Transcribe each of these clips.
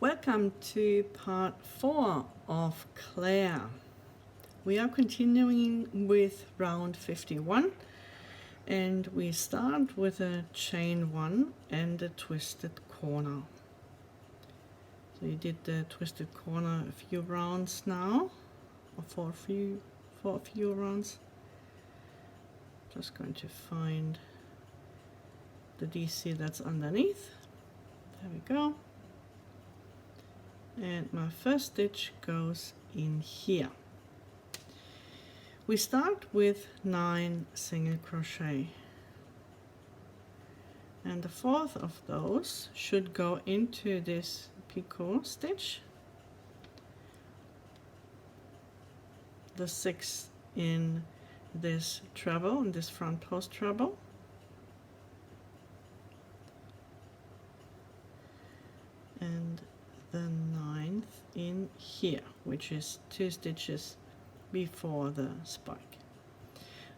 Welcome to part 4 of Claire. We are continuing with round 51 and we start with a chain 1 and a twisted corner. So you did the twisted corner a few rounds now, or for a few rounds. Just going to find the DC that's underneath. There we go. And my first stitch goes in here. We start with 9 single crochet, and the fourth of those should go into this picot stitch, the sixth in this treble, in this front post treble, and the 9th in here, which is 2 stitches before the spike.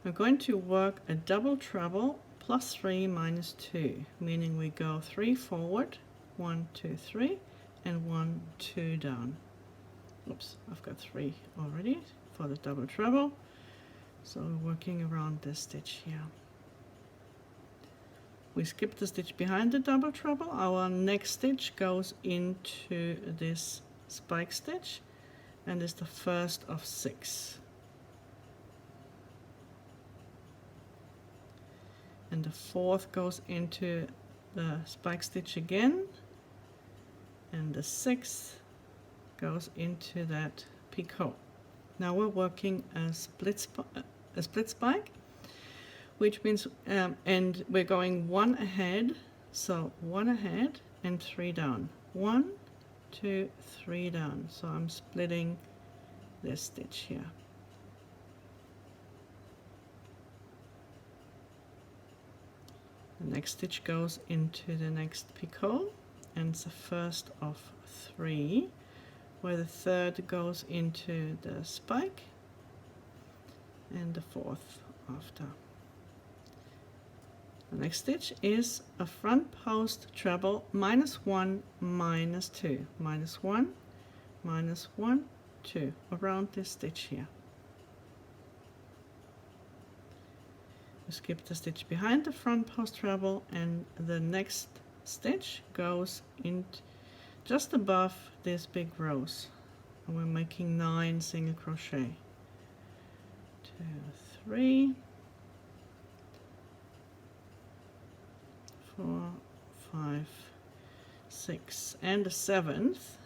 We're going to work a double treble plus 3 minus 2, meaning we go 3 forward, 1, 2, 3, and 1, 2 down. Oops, I've got 3 already for the double treble, so we're working around this stitch here. We skip the stitch behind the double treble. Our next stitch goes into this spike stitch and is the first of 6. And the fourth goes into the spike stitch again, and the 6th goes into that picot. Now we're working a split spike, which means and we're going 1 ahead, so 1 ahead and 3 down, 1, 2, 3 down. So I'm splitting this stitch here. The next stitch goes into the next picot, and it's the first of 3, where the third goes into the spike and the fourth after. The next stitch is a front post treble minus 1 minus 2, minus 1 minus 1 2 around this stitch here. We skip the stitch behind the front post treble, and the next stitch goes in just above this big rose, and we're making 9 single crochet. 2, 3, 4, 5, 6, and the 7th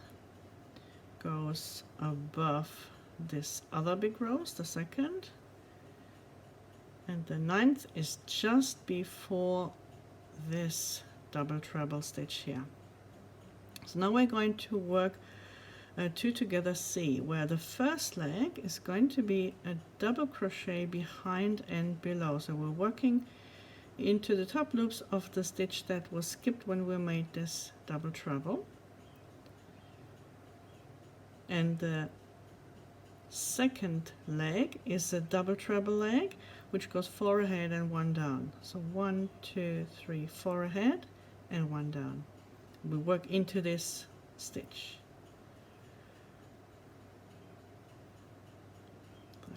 goes above this other big rose, the second, and the 9th is just before this double treble stitch here. So now we're going to work a 2 together C, where the first leg is going to be a double crochet behind and below. So we're working into the top loops of the stitch that was skipped when we made this double treble, and the second leg is a double treble leg, which goes 4 ahead and 1 down. So 1, 2, 3, 4 ahead and 1 down. We work into this stitch.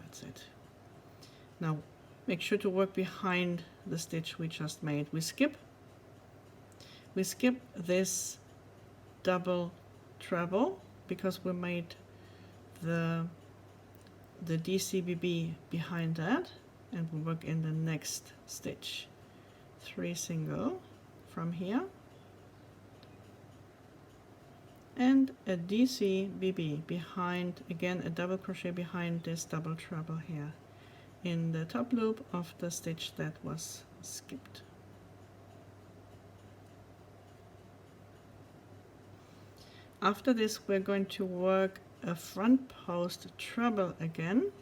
That's it. Now make sure to work behind the stitch we just made. We skip this double treble because we made the DCBB behind that, and we work in the next stitch. 3 single from here and a DCBB behind, again a double crochet behind this double treble here in the top loop of the stitch that was skipped. After this we're going to work a front post treble again.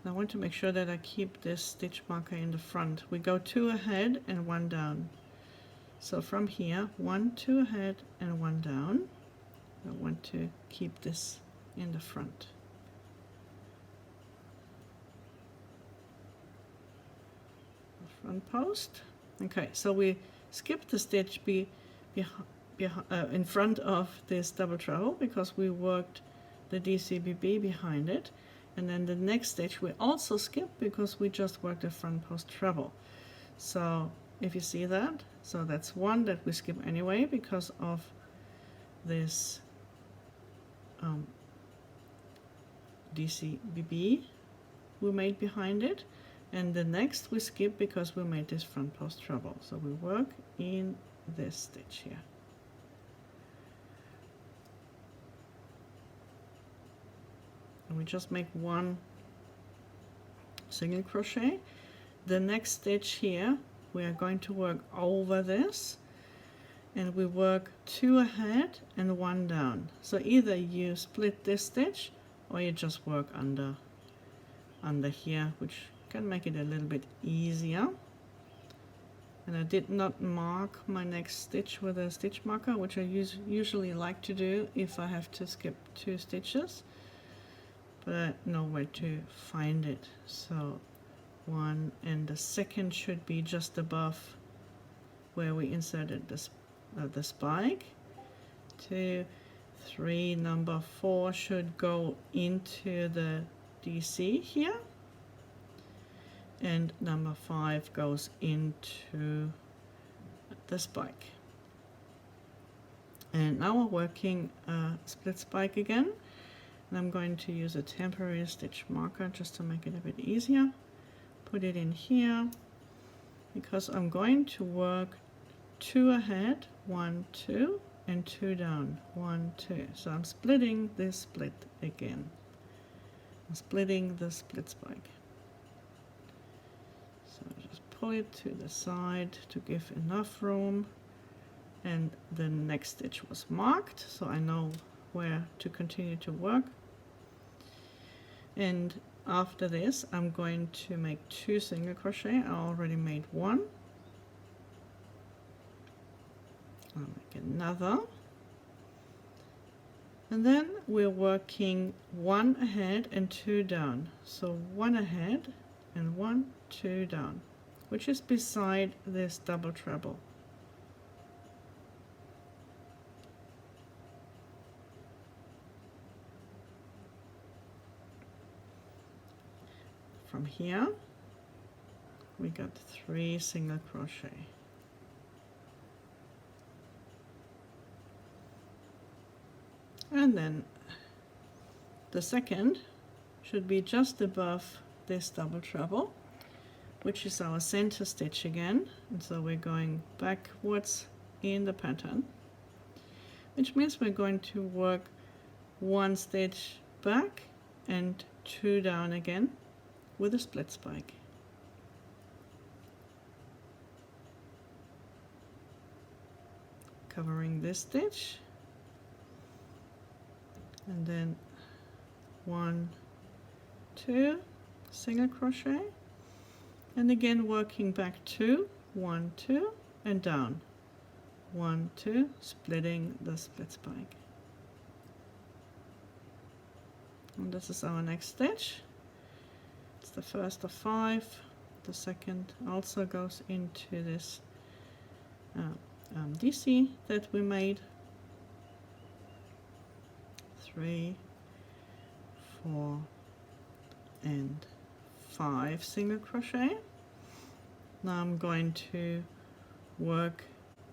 I want to make sure that I keep this stitch marker in the front. We go 2 ahead and 1 down. So from here, 1, 2 ahead and 1 down. I want to keep this in the front. Front post. Okay, so we skip the stitch in front of this double treble because we worked the DCBB behind it, and then the next stitch we also skip because we just worked the front post treble. So if you see that, so that's one that we skip anyway because of this DCBB we made behind it, and the next we skip because we made this front post treble. So we work in this stitch here. And we just make one single crochet. The next stitch here we are going to work over this, and we work 2 ahead and 1 down. So either you split this stitch or you just work under here, which can make it a little bit easier. And I did not mark my next stitch with a stitch marker, which I usually like to do if I have to skip 2 stitches, but I know where to find it. So 1, and the second should be just above where we inserted the spike. 2, 3, number 4 should go into the DC here, and number 5 goes into the spike. And now we're working a split spike again, and I'm going to use a temporary stitch marker just to make it a bit easier. Put it in here because I'm going to work 2 ahead, 1, 2, and 2 down, 1, 2. So I'm splitting this split again. I'm splitting the split spike. So just pull it to the side to give enough room, and the next stitch was marked, so I know where to continue to work. And after this I'm going to make 2 single crochet. I already made 1. I'll make another, and then we're working 1 ahead and 2 down. So 1 ahead and 1, 2 down, which is beside this double treble. From here we got 3 single crochet. And then the second should be just above this double treble, which is our center stitch again. And so we're going backwards in the pattern, which means we're going to work 1 stitch back and 2 down again with a split spike. Covering this stitch, and then 1, 2 single crochet, and again working back 2, 1, 2, and down, 1, 2, splitting the split spike. And this is our next stitch. It's the first of 5. The second also goes into this DC that we made. 3, 4, and 5 single crochet. Now I'm going to work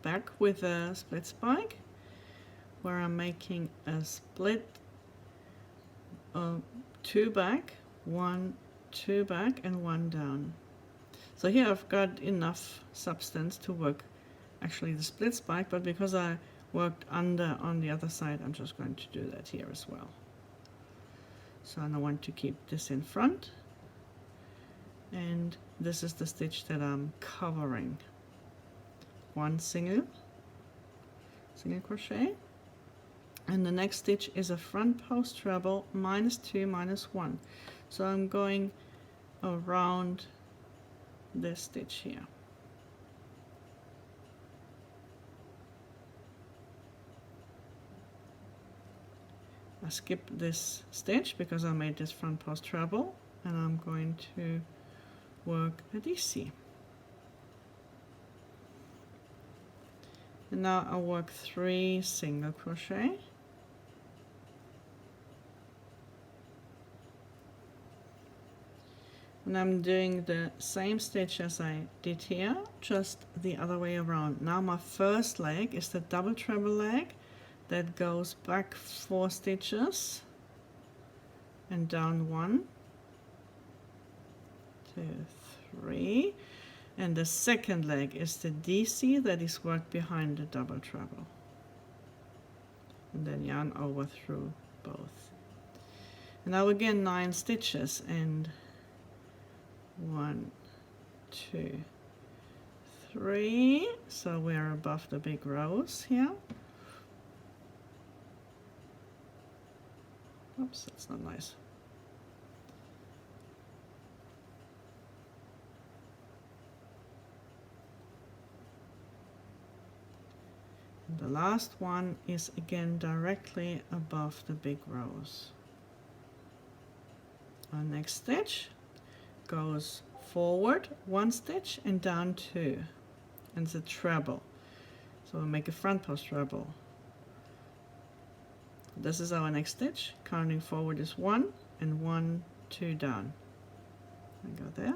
back with a split spike, where I'm making a split 2 back, 1, 2 back, and 1 down. So here I've got enough substance to work actually the split spike, but because I worked under on the other side, I'm just going to do that here as well. So I want to keep this in front, and this is the stitch that I'm covering. 1 single crochet, and the next stitch is a front post treble -2 -1. So I'm going around this stitch here. I skipped this stitch because I made this front post treble, and I'm going to work a DC. And now I'll work 3 single crochet. And I'm doing the same stitch as I did here, just the other way around. Now my first leg is the double treble leg that goes back 4 stitches and down 1, 2, 3. And the second leg is the DC that is worked behind the double treble. And then yarn over through both. And now again 9 stitches, and 1, 2, 3. So we're above the big rows here. Oops, that's not nice. And the last one is again directly above the big rows. Our next stitch goes forward 1 stitch and down 2, and it's a treble. So we'll make a front post treble. This is our next stitch. Counting forward is 1 and 1, 2 down. And go there.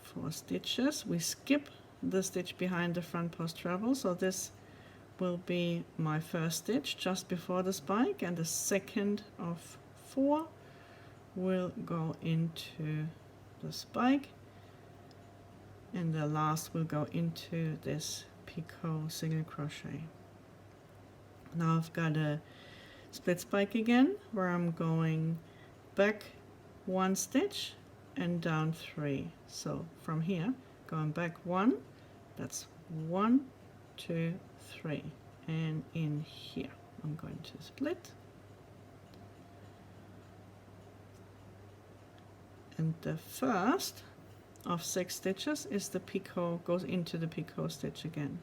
Four stitches. We skip the stitch behind the front post treble, so this will be my first stitch just before the spike, and the second of 4 will go into the spike, and the last will go into this picot single crochet. Now I've got a split spike again where I'm going back 1 stitch and down 3. So from here going back 1, that's 1, 2, 3, and in here I'm going to split, and the first of 6 stitches is the picot, goes into the picot stitch again.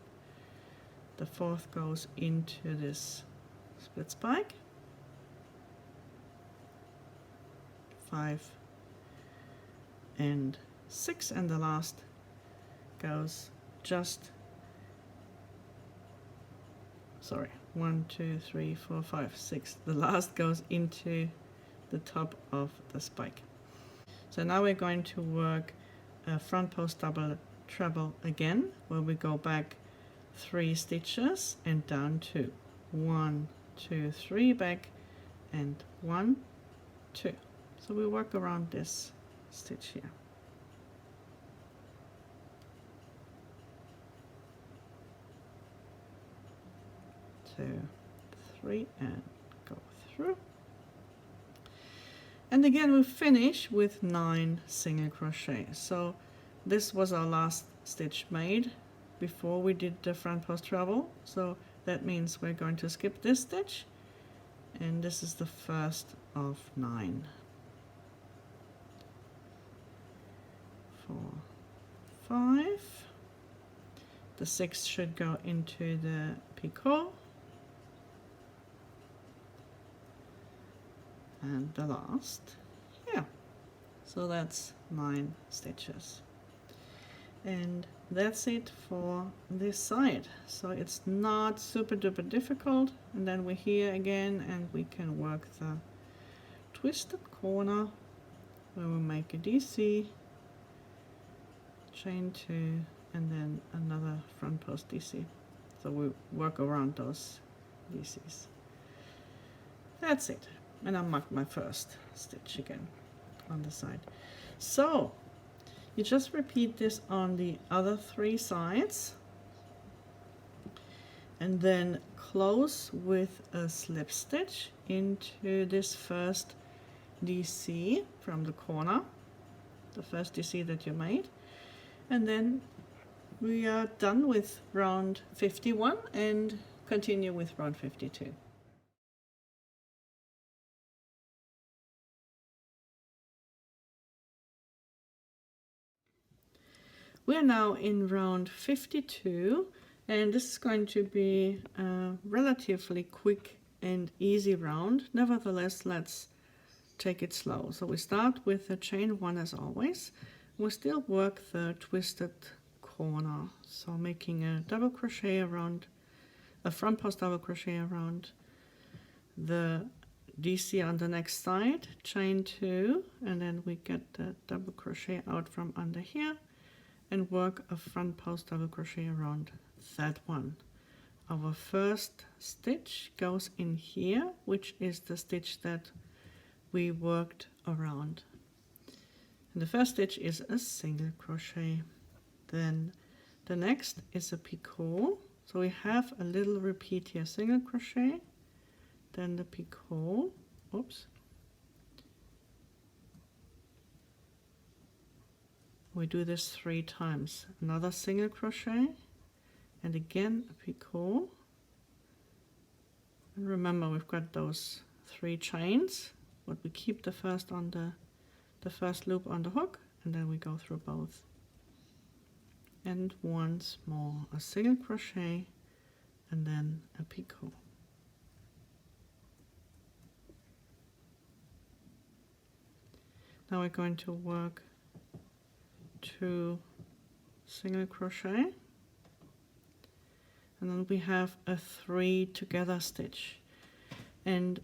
The fourth goes into this split spike, 5 and 6, and the last goes just 1, 2, 3, 4, 5, 6. The last goes into the top of the spike. So now we're going to work a front post double treble again, where we go back 3 stitches and down 2. 1, 2, 3 back, and 1, 2. So we work around this stitch here. 2, 3, and go through. And again we finish with 9 single crochet. So this was our last stitch made before we did the front post treble. So that means we're going to skip this stitch, and this is the first of 9. 4, 5. The 6 should go into the picot, and the last here. So that's 9 stitches, and that's it for this side. So it's not super duper difficult. And then we're here again, and we can work the twisted corner where we make a DC, chain 2, and then another front post DC. So we work around those DCs. That's it. And I mark my first stitch again on the side. So you just repeat this on the other 3 sides, and then close with a slip stitch into this first DC from the corner, the first DC that you made, and then we are done with round 51 and continue with round 52. We're now in round 52, and this is going to be a relatively quick and easy round. Nevertheless, let's take it slow. So we start with a chain 1 as always. We still work the twisted corner, so making a double crochet around, a front post double crochet around the DC on the next side, chain 2, and then we get the double crochet out from under here and work a front post double crochet around that one. Our first stitch goes in here, which is the stitch that we worked around. And the first stitch is a single crochet. Then the next is a picot. So we have a little repeat here, single crochet, then the picot, oops. We do this 3 times. Another single crochet, and again a picot. And remember, we've got those 3 chains, but we keep the first on the first loop on the hook, and then we go through both. And once more a single crochet, and then a picot. Now we're going to work 2 single crochet, and then we have a 3 together stitch, and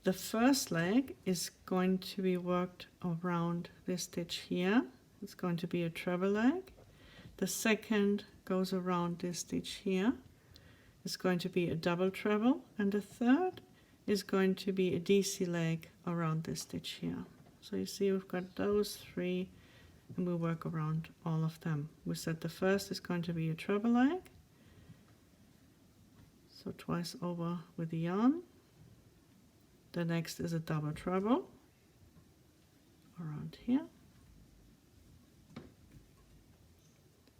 the first leg is going to be worked around this stitch here. It's going to be a treble leg. The second goes around this stitch here. It's going to be a double treble, and the third is going to be a DC leg around this stitch here. So you see we've got those 3, and we work around all of them. We said the first is going to be a treble leg, so twice over with the yarn. The next is a double treble around here,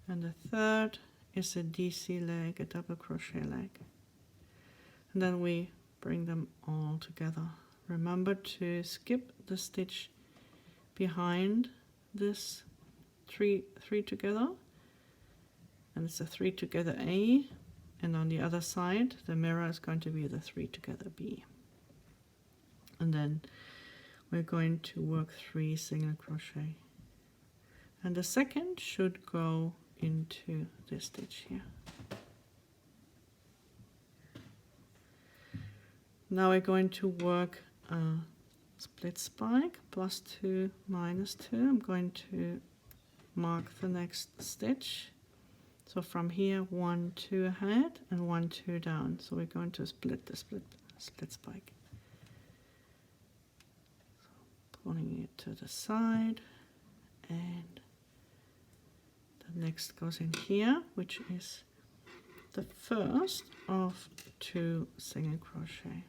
and the third is a DC leg, a double crochet leg, and then we bring them all together. Remember to skip the stitch behind this 3 together, and it's a 3 together A, and on the other side the mirror is going to be the 3 together B. And then we're going to work 3 single crochet, and the second should go into this stitch here. Now we're going to work a split spike, +2, -2. I'm going to mark the next stitch. So from here 1, 2 ahead and 1, 2 down. So we're going to split the split spike. Pulling it to the side, and the next goes in here, which is the first of 2 single crochet.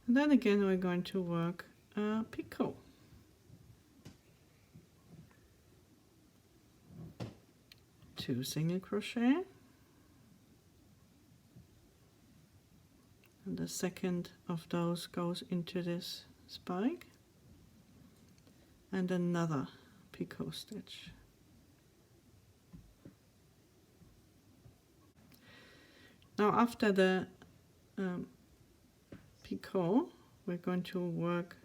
And then again we're going to work a picot. Two single crochet, and the second of those goes into this spike, and another picot stitch. Now after the picot, we're going to work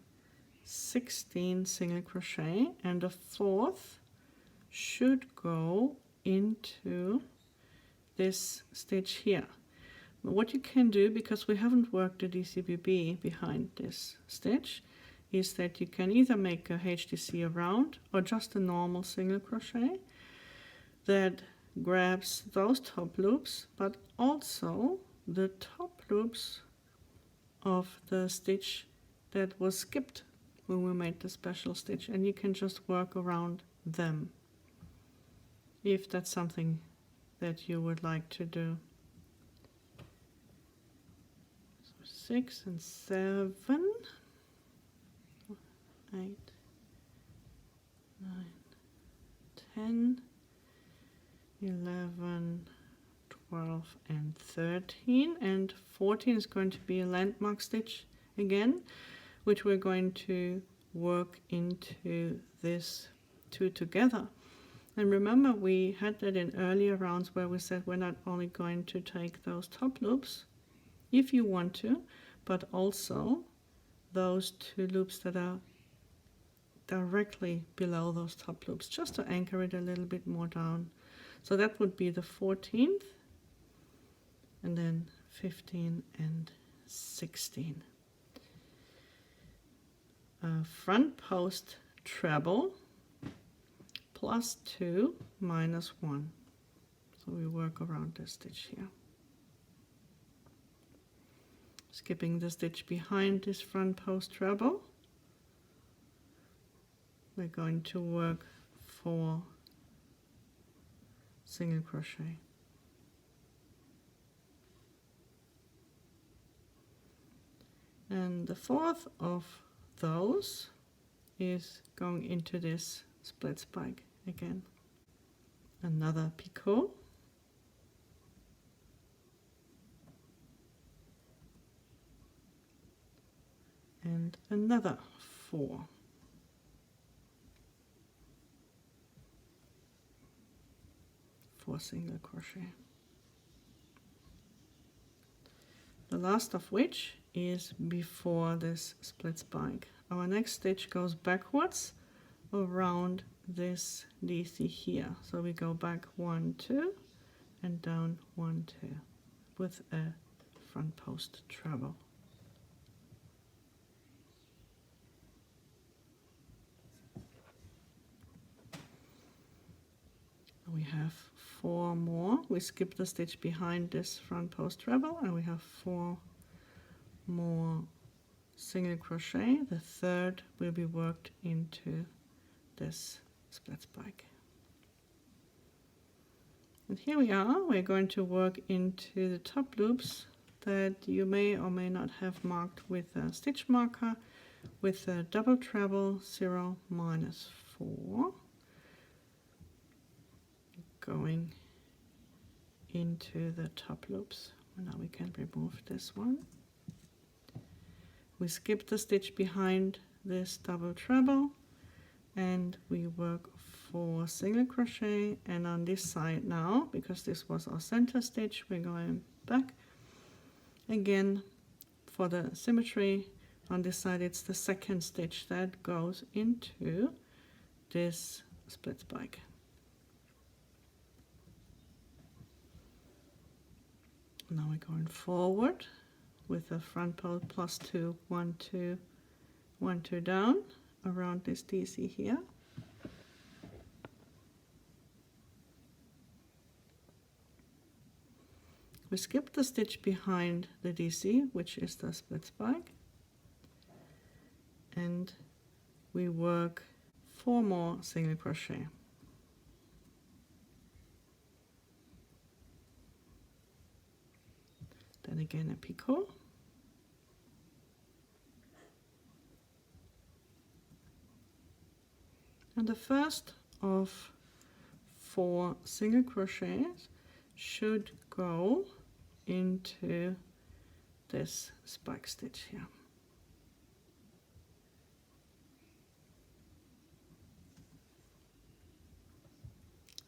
16 single crochet, and the 4th should go into this stitch here. But what you can do, because we haven't worked the DCBB behind this stitch, is that you can either make a HDC around or just a normal single crochet that grabs those top loops, but also the top loops of the stitch that was skipped when we made the special stitch, and you can just work around them if that's something that you would like to do. So 6 and 7, 8, 9, 10, 11, 12 and 13, and 14 is going to be a landmark stitch again, which we're going to work into this 2 together. And remember, we had that in earlier rounds where we said we're not only going to take those top loops if you want to, but also those 2 loops that are directly below those top loops, just to anchor it a little bit more down. So that would be the 14th, and then 15 and 16. Front post treble +2 -1. So we work around this stitch here. Skipping the stitch behind this front post treble, we're going to work 4 single crochet. And the 4th of those is going into this split spike again. Another picot, and another 4. Single crochet. The last of which is before this split spike. Our next stitch goes backwards around this DC here. So we go back 1, 2 and down 1, 2 with a front post treble. We have 4 more. We skip the stitch behind this front post treble, and we have 4 more single crochet. The 3rd will be worked into this split spike. And here we are. We're going to work into the top loops that you may or may not have marked with a stitch marker with a double treble 0 -4. Going into the top loops. Now we can remove this one. We skip the stitch behind this double treble and we work 4 single crochet, and on this side now, because this was our center stitch, we're going back again for the symmetry. On this side it's the 2nd stitch that goes into this split spike. Now we're going forward with the front post +2, 1, 2, 1, 2 down around this DC here. We skip the stitch behind the DC, which is the split spike, and we work 4 more single crochet. Then again a picot, and the first of 4 single crochets should go into this spike stitch here.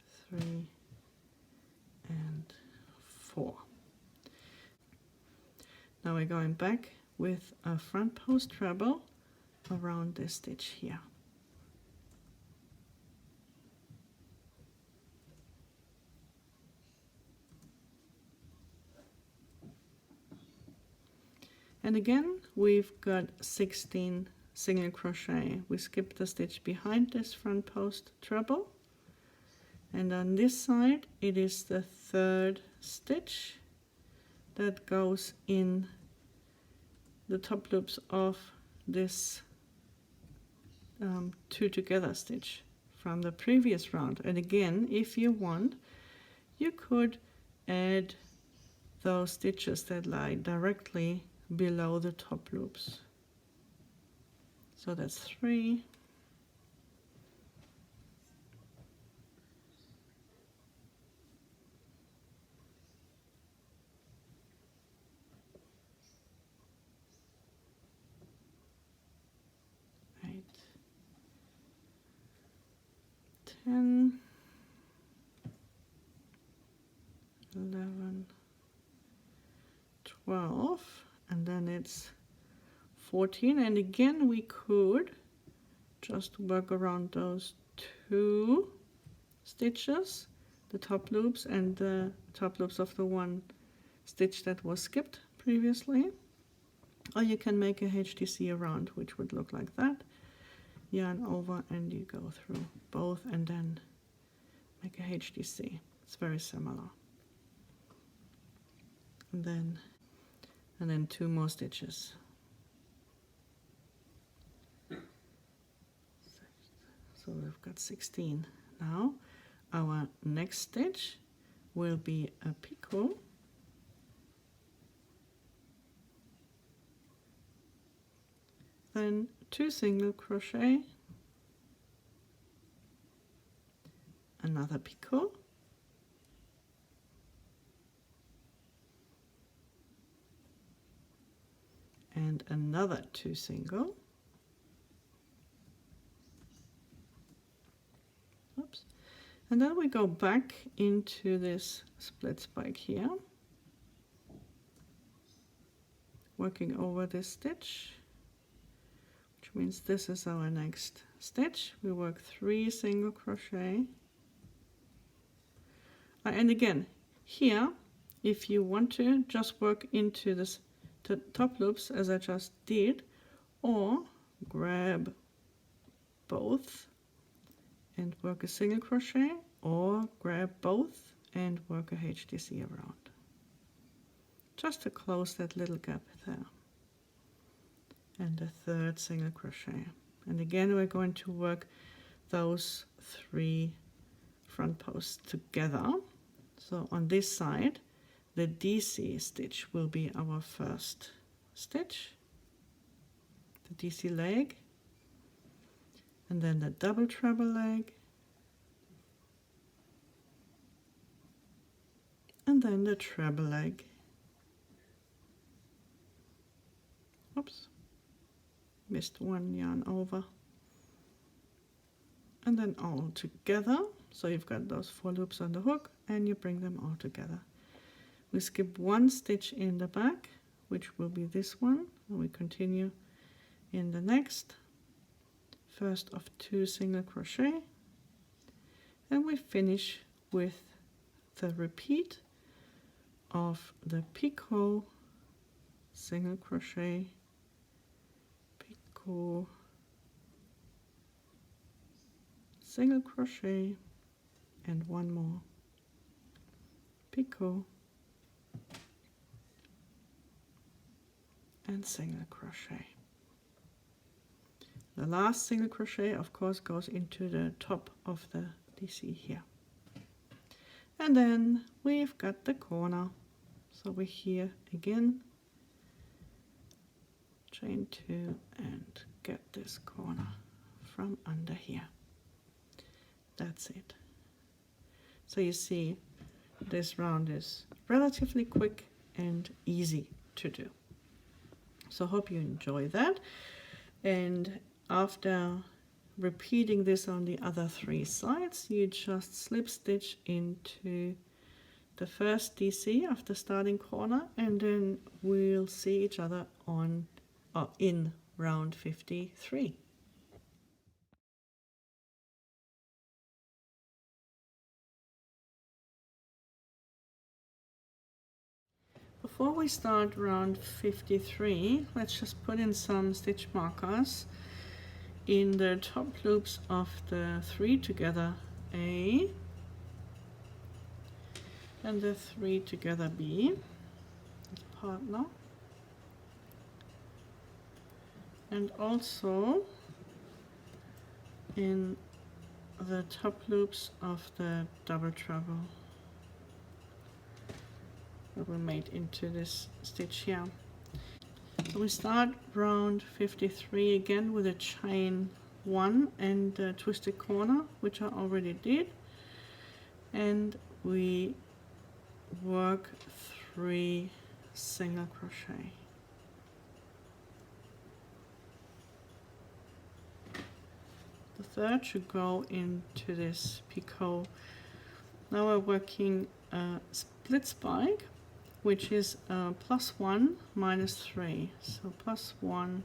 Three and 4. Now we're going back with a front post treble around this stitch here. And again, we've got 16 single crochet. We skip the stitch behind this front post treble. And on this side, it is the 3rd stitch that goes in the top loops of this 2 together stitch from the previous round. And again, if you want, you could add those stitches that lie directly below the top loops. So that's 3. And 11, 12, and then it's 14, and again we could just work around those 2 stitches, the top loops and the top loops of the one stitch that was skipped previously, or you can make a HDC around, which would look like that. Yarn over and you go through both and then make a HDC. It's very similar. And then 2 more stitches. So we've got 16. Now our next stitch will be a picot, then 2 single crochet, another picot, and another 2 single. Oops. And then we go back into this split spike here, working over this stitch, which means this is our next stitch. We work 3 single crochet. And again, here, if you want to, just work into this the top loops as I just did, or grab both and work a single crochet, or grab both and work a HDC around, just to close that little gap there. And a 3rd single crochet, and again we're going to work those 3 front posts together. So on this side, the DC stitch will be our first stitch, the DC leg, and then the double treble leg, and then the treble leg. Oops, missed 1 yarn over. And then all together. So you've got those 4 loops on the hook and you bring them all together. We skip 1 stitch in the back, which will be this one, and we continue in the next. First of 2 single crochet, and we finish with the repeat of the picot, single crochet, picot, single crochet, and 1 more picot and single crochet. The last single crochet of course goes into the top of the DC here, and then we've got the corner. So we're here again, chain 2 and get this corner from under here. That's it. So you see this round is relatively quick and easy to do. So hope you enjoy that, and after repeating this on the other 3 sides, you just slip stitch into the first DC of the starting corner, and then we'll see each other on in round 53. Before we start round 53, let's just put in some stitch markers in the top loops of the 3 together A and the 3 together B as partner, and also in the top loops of the double treble that we made into this stitch here. So we start round 53 again with a chain 1 and a twisted corner, which I already did, and we work 3 single crochet. The third should go into this picot. Now we're working a split spike which is +1 -3. So +1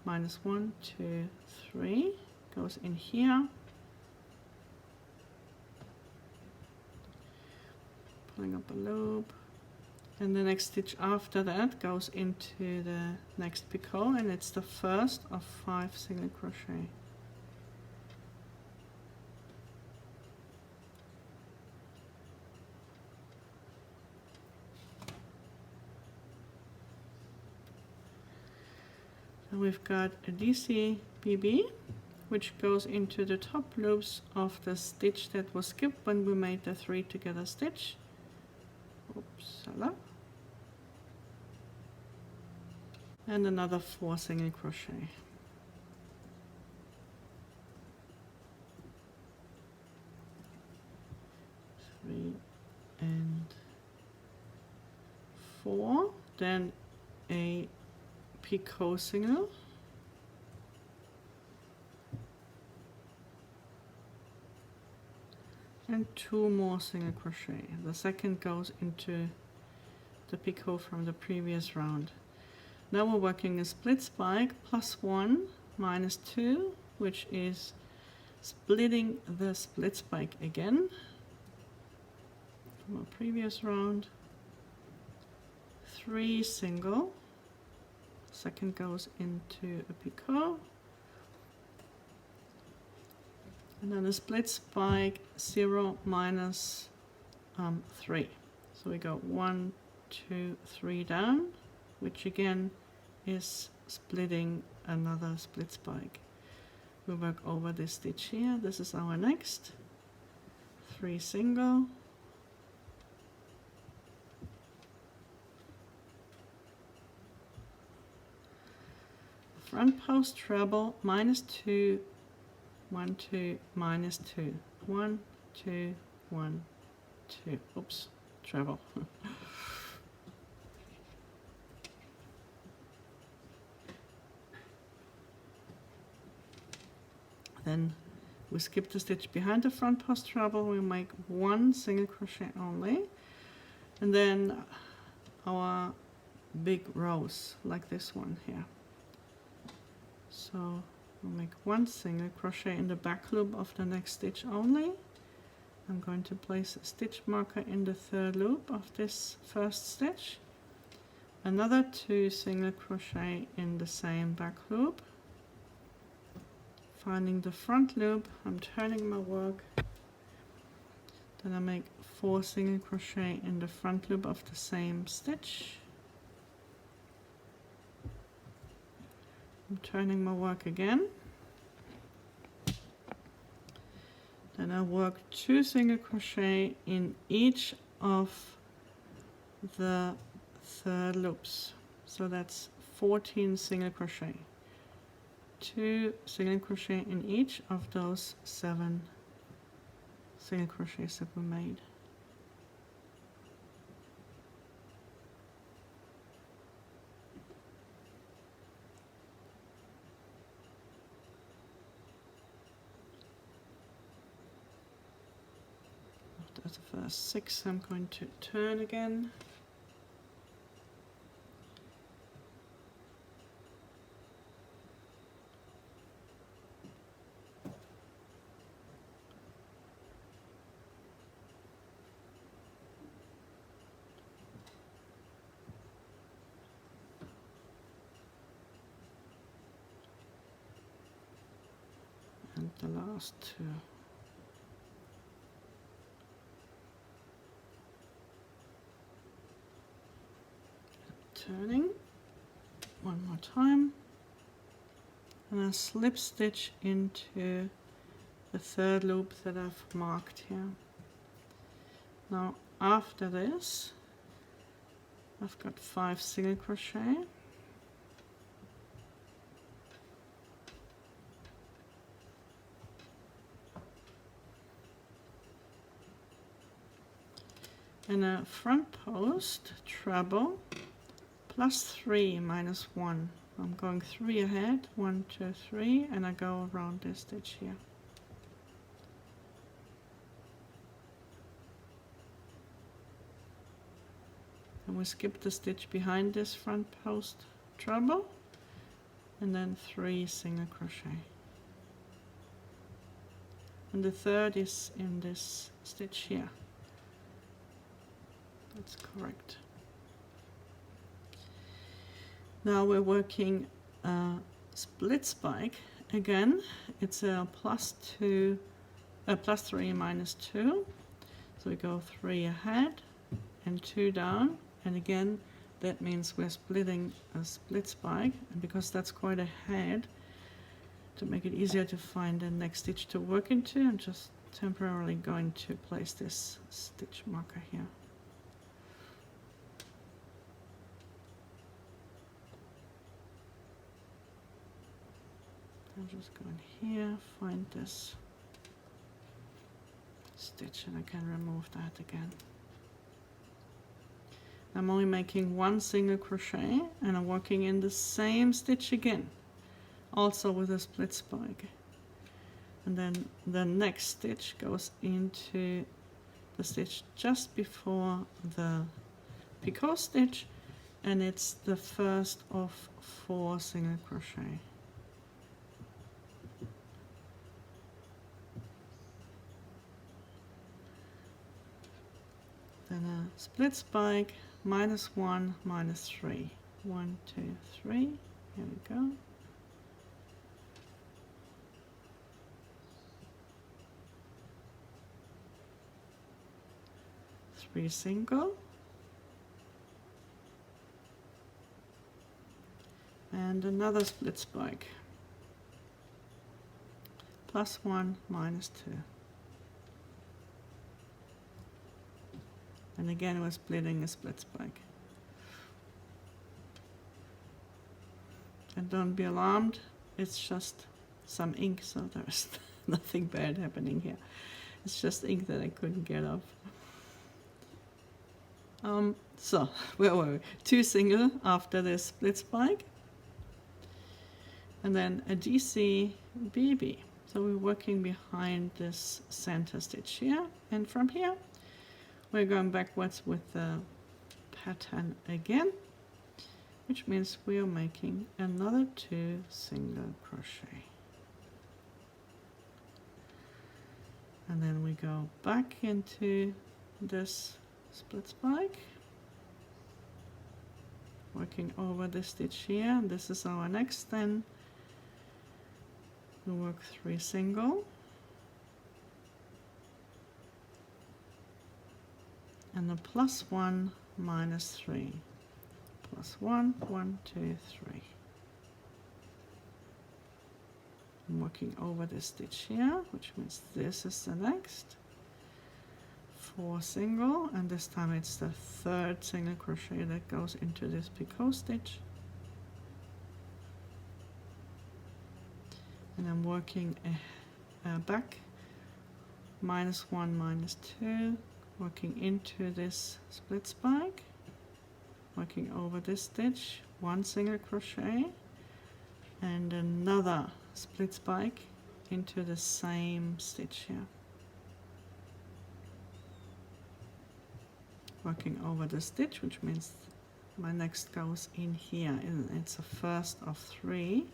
-1, 2, 3 goes in here. Pulling up a loop. And the next stitch after that goes into the next picot, and it's the first of 5 single crochet. So we've got a DC BB, which goes into the top loops of the stitch that was skipped when we made the 3 together stitch. Oops, and another 4 single crochet. Three and 4, then a picot single, and 2 more single crochet. The second goes into the picot from the previous round. Now we're working a split spike +1 -2, which is splitting the split spike again from our previous round. 3 single, second goes into a picot, and then a split spike 0 -3. So we go 1, 2, 3 down, which again is splitting another split spike. We work over this stitch here. This is our next 3 single, front post treble -2, 1, 2, -2, 1, 2, 1, 2. Oops, treble. Then we skip the stitch behind the front post treble. We make 1 single crochet only, and then our big rows like this one here. So we'll make 1 single crochet in the back loop of the next stitch only. I'm going to place a stitch marker in the 3rd loop of this first stitch, another 2 single crochet in the same back loop, finding the front loop. I'm turning my work, then I make 4 single crochet in the front loop of the same stitch. I'm turning my work again, then I work 2 single crochet in each of the 3rd loops, so that's 14 single crochet. 2 single crochet in each of those 7 single crochets that we made. After the first 6, I'm going to turn again. And the last 2. Turning one more time, and I slip stitch into the 3rd loop that I've marked here. Now after this, I've got 5 single crochet, and a front post treble +3 -1. I'm going 3 ahead, 1, 2, 3, and I go around this stitch here. and we skip the stitch behind this front post treble, and then 3 single crochet, and the third is in this stitch here. That's correct. Now we're working split spike again. It's a +3 -2, so we go 3 ahead and 2 down, and again that means we're splitting a split spike, and because that's quite ahead, to make it easier to find the next stitch to work into, I'm just temporarily going to place this stitch marker here. I'll just go in here, find this stitch, and I can remove that again. I'm only making 1 single crochet, and I'm working in the same stitch again, also with a split spike. And then the next stitch goes into the stitch just before the picot stitch, and it's the first of 4 single crochet. Then a split spike, -1, -3. 1, 2, 3. Here we go. Three single, and another split spike. +1, -2. And again we're splitting a split spike. And don't be alarmed, it's just some ink, so there's nothing bad happening here. It's just ink that I couldn't get off. So where were we? 2 single after this split spike, and then a DC BB. So we're working behind this center stitch here, and from here we're going backwards with the pattern again, which means we are making another 2 single crochet. And then we go back into this split spike, working over the stitch here, and this is our next. Then we work 3 single, and a +1, -3, +1, 1, 2, 3. I'm working over this stitch here, which means this is the next. 4 single, and this time it's the 3rd single crochet that goes into this picot stitch, and I'm working back, -1, -2, working into this split spike, working over this stitch, 1 single crochet, and another split spike into the same stitch here. Working over the stitch, which means my next goes in here, and it's a first of 3.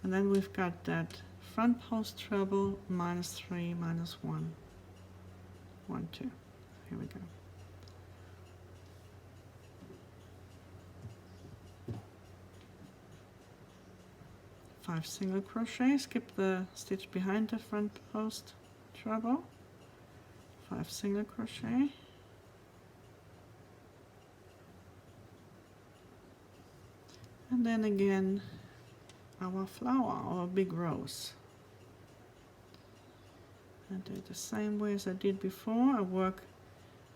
And then we've got that front post treble, -3, -1, 1, 2. Here we go. Five single crochet, skip the stitch behind the front post treble, 5 single crochet, and then again our flower, our big rose. I do it the same way as I did before. I work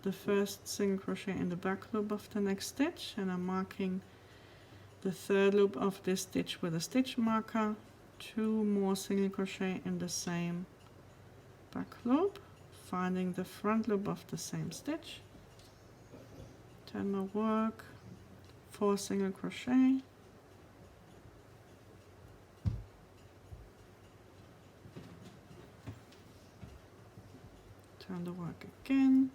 the first single crochet in the back loop of the next stitch, and I'm marking the 3rd loop of this stitch with a stitch marker, 2 more single crochet in the same back loop, finding the front loop of the same stitch, turn my work, 4 single crochet, turn the work again,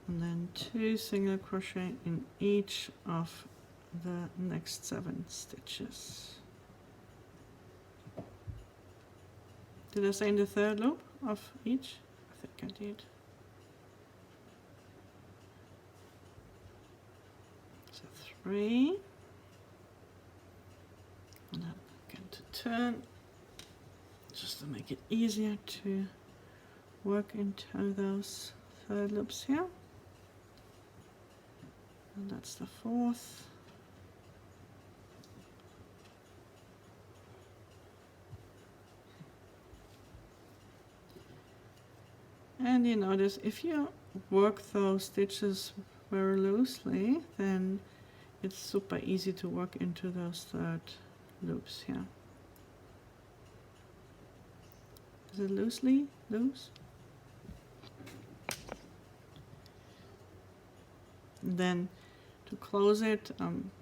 and then 2 single crochet in each of the next 7 stitches. Did I say in the 3rd loop of each? I think I did. So 3, and then again to turn, just to make it easier to work into those 3rd loops here. And that's the 4th. And you notice if you work those stitches very loosely, then it's super easy to work into those 3rd loops here. Is it loosely loose? And then to close it,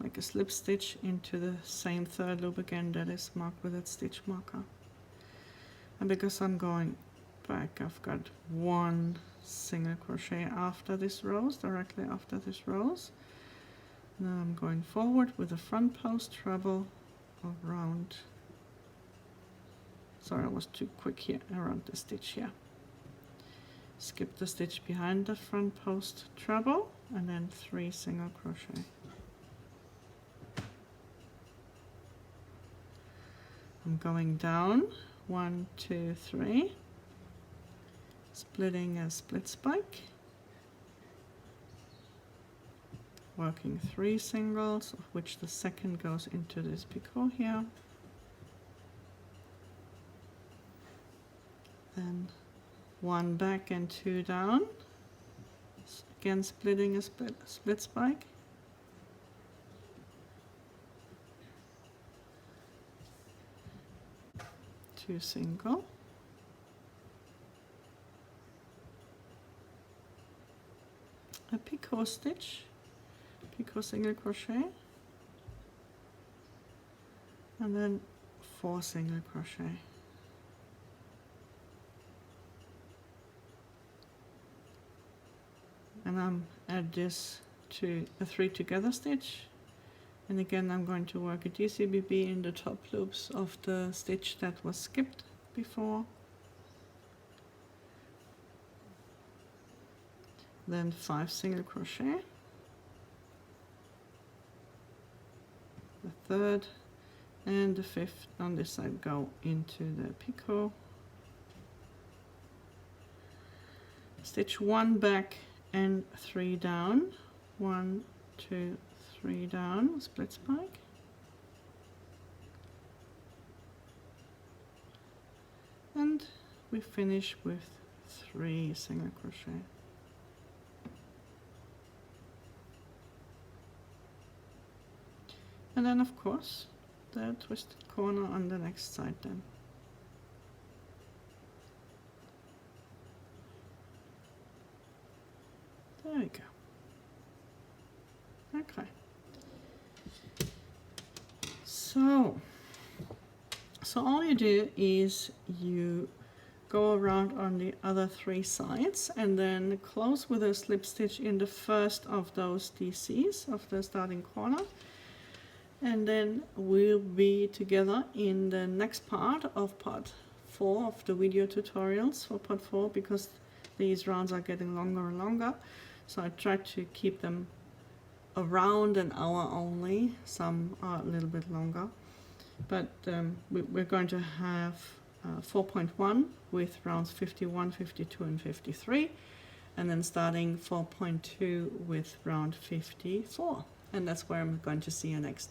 like a slip stitch into the same 3rd loop again that is marked with that stitch marker. And because I'm going back, I've got 1 single crochet after this rows, directly after this rows. Now I'm going forward with a front post treble around, sorry I was too quick here, around the stitch here. Skip the stitch behind the front post treble and then 3 single crochet. I'm going down 1, 2, 3, splitting a split spike, working 3 singles, of which the 2nd goes into this picot here, then 1 back and 2 down, again splitting a split spike, two single, a picot stitch, picot single crochet, and then 4 single crochet. And I'm add this to a 3 together stitch, and again I'm going to work a DCBB in the top loops of the stitch that was skipped before. Then 5 single crochet, the 3rd and the 5th on this side go into the picot. Stitch 1 back and 3 down, 1, 2, 3 down, split spike, and we finish with 3 single crochet. And then of course the twisted corner on the next side then. There we go. Okay. So all you do is you go around on the other 3 sides and then close with a slip stitch in the first of those DCs of the starting corner. And then we'll be together in the next part of part 4 of the video tutorials for part 4, because these rounds are getting longer and longer. So I try to keep them around an hour only. Some are a little bit longer. But we're going to have 4.1 with rounds 51, 52 and 53. And then starting 4.2 with round 54. And that's where I'm going to see you next.